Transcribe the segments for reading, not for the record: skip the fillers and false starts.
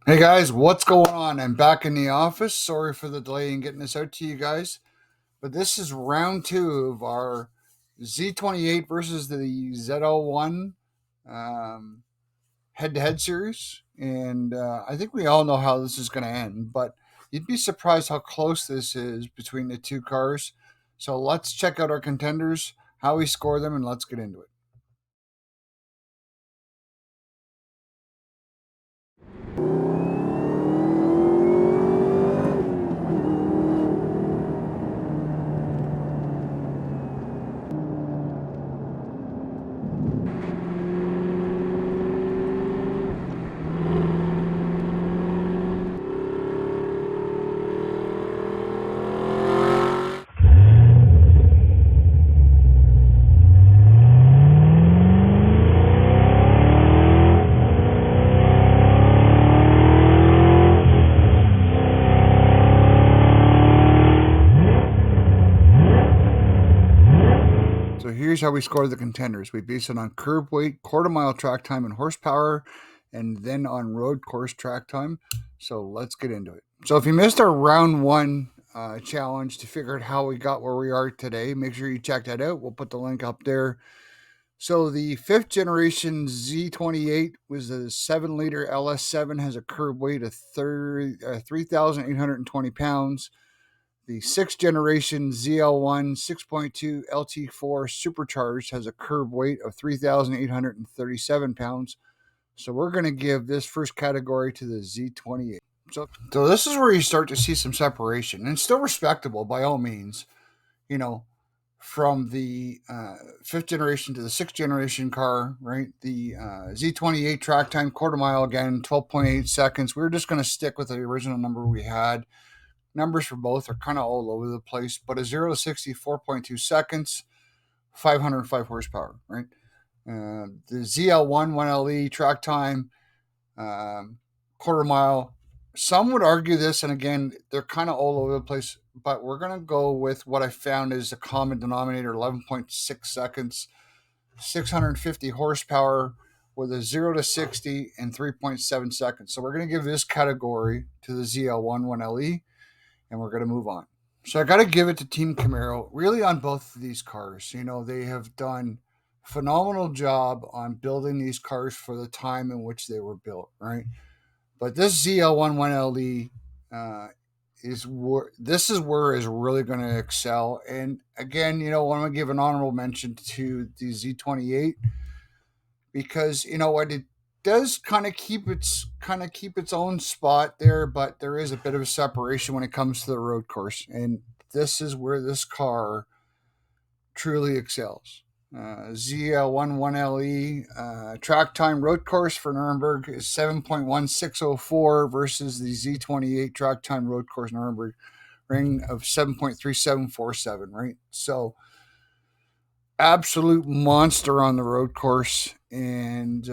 Hey guys, what's going on? I'm back in the office. Sorry for the delay in getting this out to you guys, but this is round two of our Z28 versus the Zl1 um, head-to-head series, and I think we all know how this is going to end. But you'd be surprised how close this is between the two cars. So let's check out our contenders, how we score them, and let's get into it. So here's how we score the contenders. We base it on curb weight, quarter mile track time, and horsepower, and then on road course track time. So let's get into it. So if you missed our round one challenge to figure out how we got where we are today, make sure you check that out. We'll put the link up there. So the fifth generation Z28 was a 7-liter LS7, has a curb weight of 3,820 pounds. The sixth generation Zl1 6.2 LT4 supercharged has a curb weight of 3,837 pounds. So we're going to give this first category to the Z28. So this is where you start to see some separation, and still respectable by all means. You know, from the fifth generation to the sixth generation car, right? The Z28 track time, quarter mile again, 12.8 seconds. We're just going to stick with the original number we had. Numbers for both are kind of all over the place, but a 0 to 60, 4.2 seconds, 505 horsepower, right? The Zl1 1Le track time, quarter mile. Some would argue this, and again, they're kind of all over the place, but we're going to go with what I found is a common denominator 11.6 seconds, 650 horsepower with a 0 to 60 in 3.7 seconds. So we're going to give this category to the Zl1 1Le, and we're going to move on. So I got to give it to Team Camaro, really on both of these cars. You know, they have done a phenomenal job on building these cars for the time in which they were built, right? But this Zl1 1Le this is where is really going to excel. And again, you know, I want to give an honorable mention to the Z28 because you know what, it does keep its own spot there, but there is a bit of a separation when it comes to the road course, and this is where this car truly excels. ZL1 1LE track time road course for Nuremberg is 7.1604 versus the Z28 track time road course Nuremberg ring of 7.3747, right? So absolute monster on the road course, and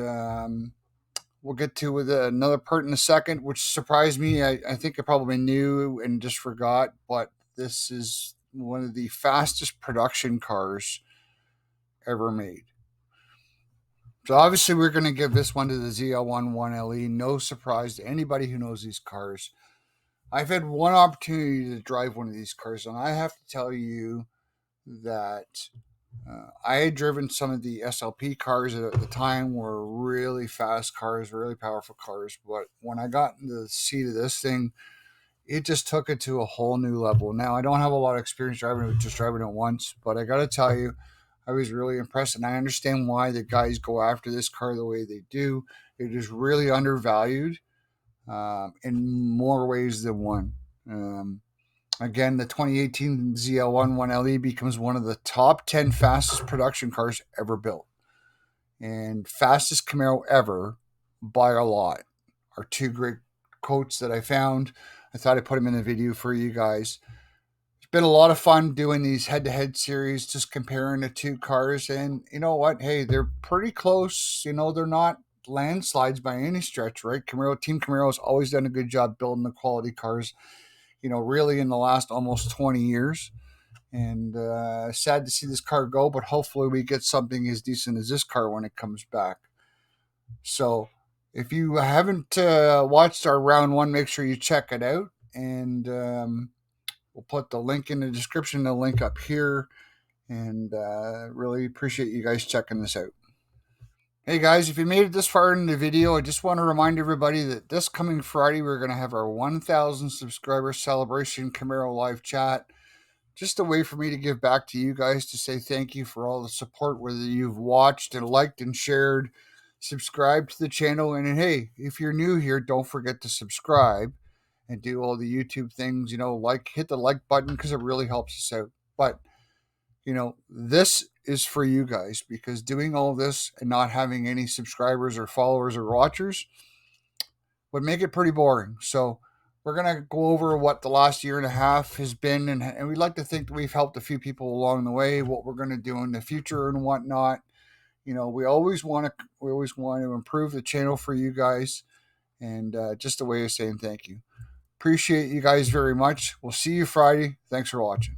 we'll get to with another part in a second, which surprised me. I think I probably knew and just forgot, but this is one of the fastest production cars ever made. So obviously we're going to give this one to the ZL1 1LE. No surprise to anybody who knows these cars. I've had one opportunity to drive one of these cars, and I have to tell you that I had driven some of the SLP cars that at the time were really fast cars, really powerful cars. But when I got in the seat of this thing, it just took it to a whole new level. Now, I don't have a lot of experience driving it, just driving it once, but I got to tell you, I was really impressed. And I understand why the guys go after this car the way they do. It is really undervalued in more ways than one. Again, the 2018 ZL1 1LE becomes one of the top 10 fastest production cars ever built. And fastest Camaro ever by a lot are two great quotes that I found. I thought I'd put them in the video for you guys. It's been a lot of fun doing these head-to-head series, just comparing the two cars. And you know what? Hey, they're pretty close. You know, they're not landslides by any stretch, right? Team Camaro has always done a good job building the quality cars, you know, really in the last almost 20 years. And sad to see this car go, but hopefully we get something as decent as this car when it comes back. So If you haven't watched our round one, make sure you check it out. And we'll put the link in the description, the link up here. And really appreciate you guys checking this out. Hey guys, if you made it this far in the video, I just want to remind everybody that this coming Friday, we're going to have our 1,000 subscriber celebration Camaro live chat. Just a way for me to give back to you guys to say thank you for all the support, whether you've watched and liked and shared, subscribed to the channel. And hey, if you're new here, don't forget to subscribe and do all the YouTube things, hit the like button because it really helps us out. But this is for you guys, because doing all this and not having any subscribers or followers or watchers would make it pretty boring. So we're going to go over what the last year and a half has been. And we'd like to think that we've helped a few people along the way, what we're going to do in the future and whatnot. We always want to improve the channel for you guys. And just a way of saying thank you. Appreciate you guys very much. We'll see you Friday. Thanks for watching.